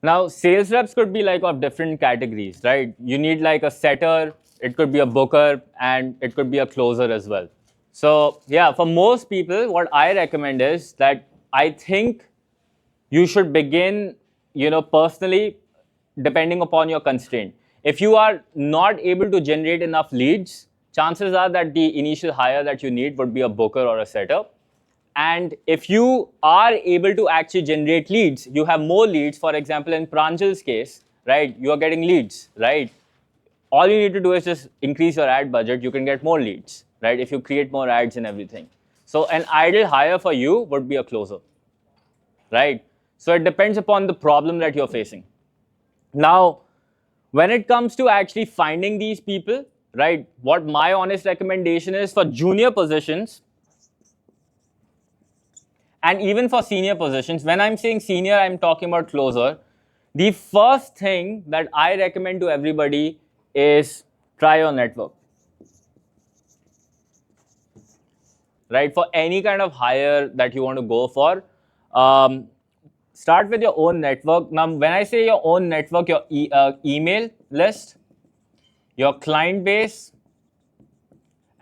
Now, sales reps could be like of different categories, right? You need like a setter, it could be a booker, and it could be a closer as well. So yeah, for most people, what I recommend is that I think you should begin, personally, depending upon your constraint. If you are not able to generate enough leads, chances are that the initial hire that you need would be a booker or a setter. And if you are able to actually generate leads, you have more leads. For example, in Pranjal's case, right, you are getting leads, right? All you need to do is just increase your ad budget. You can get more leads, right? If you create more ads and everything. So an ideal hire for you would be a closer, right? So it depends upon the problem that you're facing. Now, when it comes to actually finding these people, right, what my honest recommendation is for junior positions, and even for senior positions, when I'm saying senior, I'm talking about closer. The first thing that I recommend to everybody is try your network. Right? For any kind of hire that you want to go for, start with your own network. Now, when I say your own network, your email list, your client base,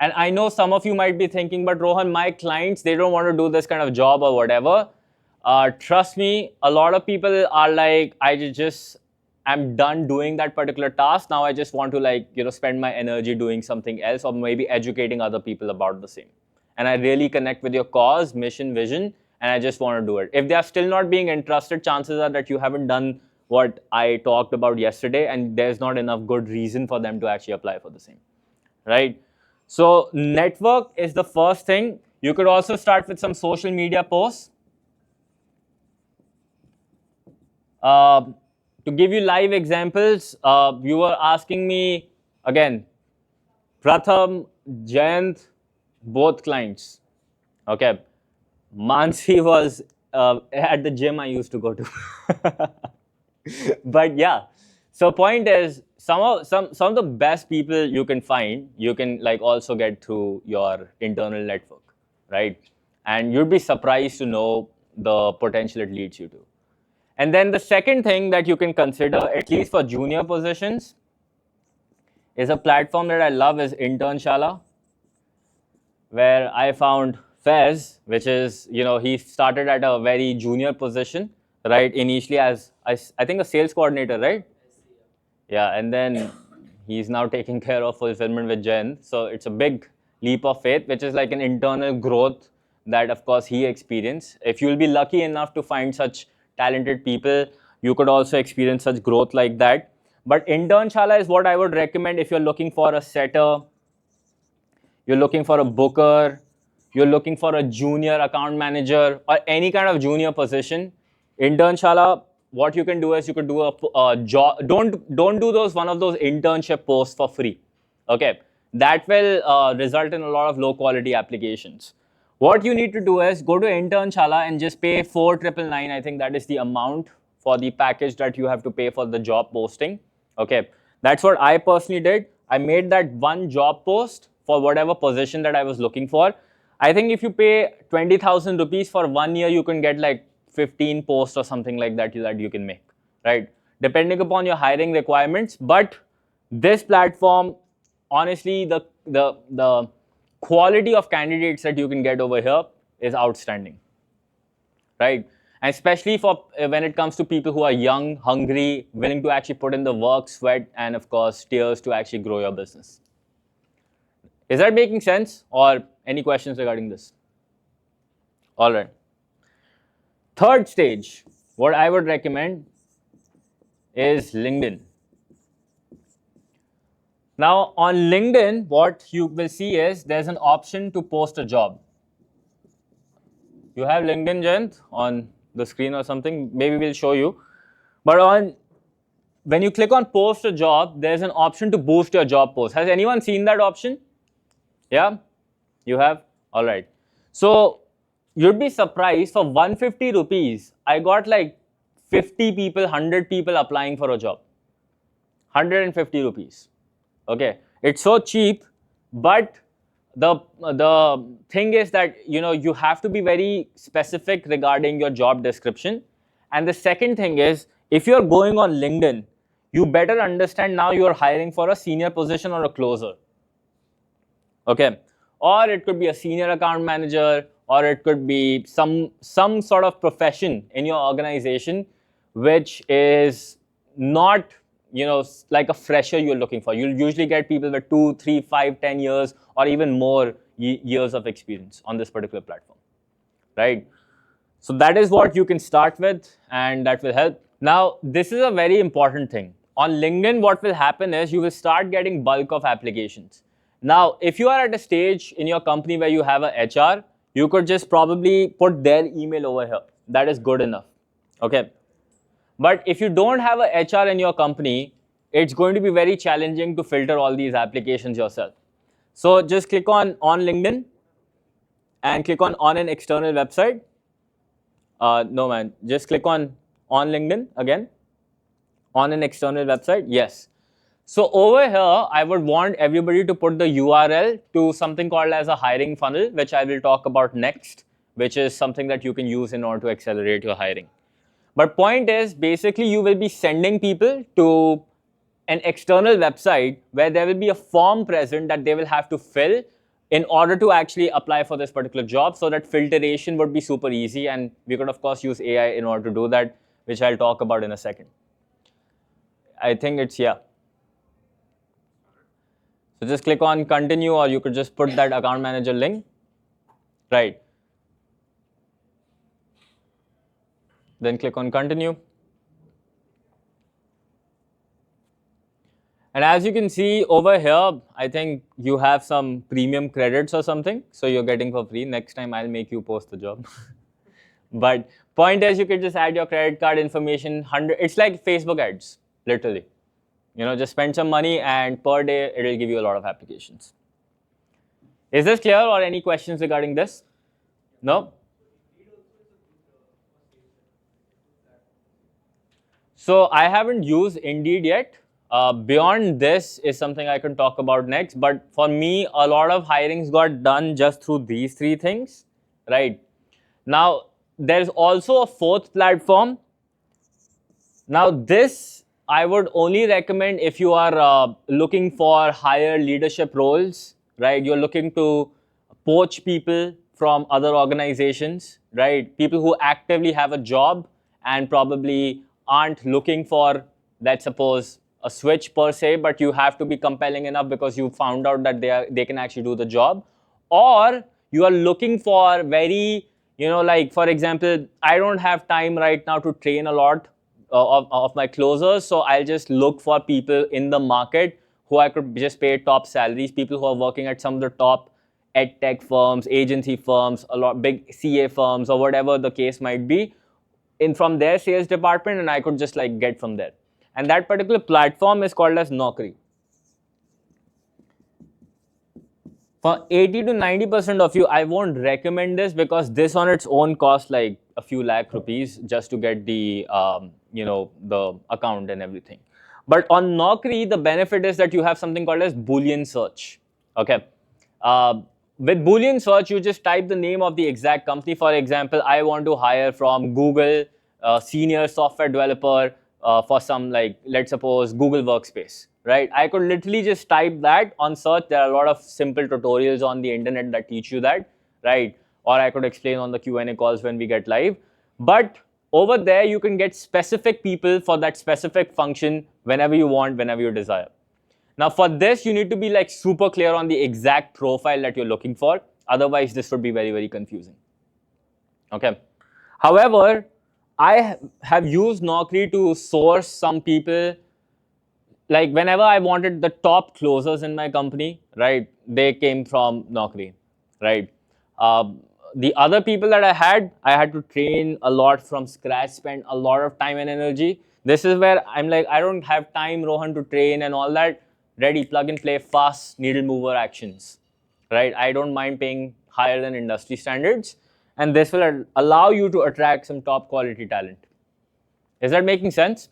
and I know some of you might be thinking, but Rohan, my clients, they don't want to do this kind of job or whatever. Trust me, a lot of people are like, I'm done doing that particular task. Now I just want to spend my energy doing something else, or maybe educating other people about the same. And I really connect with your cause, mission, vision, and I just want to do it. If they are still not being interested, chances are that you haven't done what I talked about yesterday, and there's not enough good reason for them to actually apply for the same, right? So network is the first thing. You could also start with some social media posts. To give you live examples, you were asking me again, Pratham, Jayant, both clients. Okay, Mansi was at the gym I used to go to. But yeah, so point is, some of the best people you can find, you can also get through your internal network, right? And you'd be surprised to know the potential it leads you to. And then the second thing that you can consider, at least for junior positions, is a platform that I love is Internshala, where I found Fez, which is, he started at a very junior position, right? Initially as, I think, a sales coordinator, right? Yeah, and then he's now taking care of fulfillment with Jen. So it's a big leap of faith, which is like an internal growth that, of course, he experienced. If you'll be lucky enough to find such talented people, you could also experience such growth like that. But Internshala is what I would recommend if you're looking for a setter, you're looking for a booker, you're looking for a junior account manager, or any kind of junior position. Internshala, what you can do is you could do a job. Don't do one of those internship posts for free. Okay, that will result in a lot of low quality applications. What you need to do is go to Internshala and just pay 4,999. I think that is the amount for the package that you have to pay for the job posting. Okay, that's what I personally did. I made that one job post for whatever position that I was looking for. I think if you pay 20,000 rupees for 1 year, you can get like 15 posts or something like that you can make, right? Depending upon your hiring requirements. But this platform, honestly, the quality of candidates that you can get over here is outstanding, right? And especially for when it comes to people who are young, hungry, willing to actually put in the work, sweat, and of course, tears to actually grow your business. Is that making sense? Or any questions regarding this? All right. Third stage, what I would recommend is LinkedIn. Now, on LinkedIn, what you will see is there's an option to post a job. You have LinkedIn, Jayant, on the screen or something. Maybe we'll show you. But when you click on post a job, there's an option to boost your job post. Has anyone seen that option? Yeah? You have? All right. So you'd be surprised, for 150 rupees, I got like 50 people, 100 people applying for a job. 150 rupees. Okay. It's so cheap, but the thing is that you have to be very specific regarding your job description. And the second thing is, If you're going on LinkedIn, you better understand now you're hiring for a senior position or a closer. Okay, or it could be a senior account manager, or it could be some sort of profession in your organization which is not, like a fresher you're looking for. You'll usually get people with 2, 3, 5, 10 years or even more years of experience on this particular platform, right? So that is what you can start with, and that will help. Now, this is a very important thing. On LinkedIn, what will happen is you will start getting bulk of applications. Now, if you are at a stage in your company where you have a HR, you could just probably put their email over here. That is good enough. Okay. But if you don't have a HR in your company, it's going to be very challenging to filter all these applications yourself. So just click on LinkedIn and click on an external website. No, man, just click on LinkedIn again, on an external website. Yes. So over here, I would want everybody to put the URL to something called as a hiring funnel, which I will talk about next, which is something that you can use in order to accelerate your hiring. But point is, basically, you will be sending people to an external website where there will be a form present that they will have to fill in order to actually apply for this particular job, so that filtration would be super easy. And we could, of course, use AI in order to do that, which I'll talk about in a second. I think it's, yeah. So just click on continue, or you could just put that account manager link, right? Then click on continue. And as you can see over here, I think you have some premium credits or something, so you're getting for free. Next time I'll make you post the job. But point is, you could just add your credit card information. It's like Facebook ads, literally. Just spend some money, and per day it'll give you a lot of applications. Is this clear, or any questions regarding this? No? So I haven't used Indeed yet. Beyond this is something I can talk about next. But for me, a lot of hirings got done just through these three things, right? Now, there's also a fourth platform. Now, this I would only recommend if you are looking for higher leadership roles, right? You're looking to poach people from other organizations, right? People who actively have a job and probably aren't looking for, let's suppose, a switch per se, but you have to be compelling enough because you found out that they can actually do the job. Or you are looking for very, like, for example, I don't have time right now to train a lot of my closers, so I'll just look for people in the market who I could just pay top salaries, people who are working at some of the top ed tech firms, agency firms, a lot big CA firms, or whatever the case might be, from their sales department, and I could just like get from there. And that particular platform is called as Naukri. For 80 to 90% of you, I won't recommend this, because this on its own costs like a few lakh rupees just to get the the account and everything. But on Naukri, the benefit is that you have something called as Boolean search. Okay. With Boolean search, you just type the name of the exact company. For example, I want to hire from Google, senior software developer for some, like, let's suppose Google Workspace, right? I could literally just type that on search. There are a lot of simple tutorials on the internet that teach you that, right? Or I could explain on the Q&A calls when we get live. But over there, you can get specific people for that specific function whenever you want, whenever you desire. Now, for this, you need to be like super clear on the exact profile that you're looking for. Otherwise, this would be very, very confusing. Okay. However, I have used Naukri to source some people. Like, whenever I wanted the top closers in my company, right, they came from Naukri, right? The other people that I had to train a lot from scratch, spend a lot of time and energy. This is where I'm like, I don't have time, Rohan, to train and all that. Ready, plug and play, fast needle mover actions, right? I don't mind paying higher than industry standards, and this will allow you to attract some top quality talent. Is that making sense?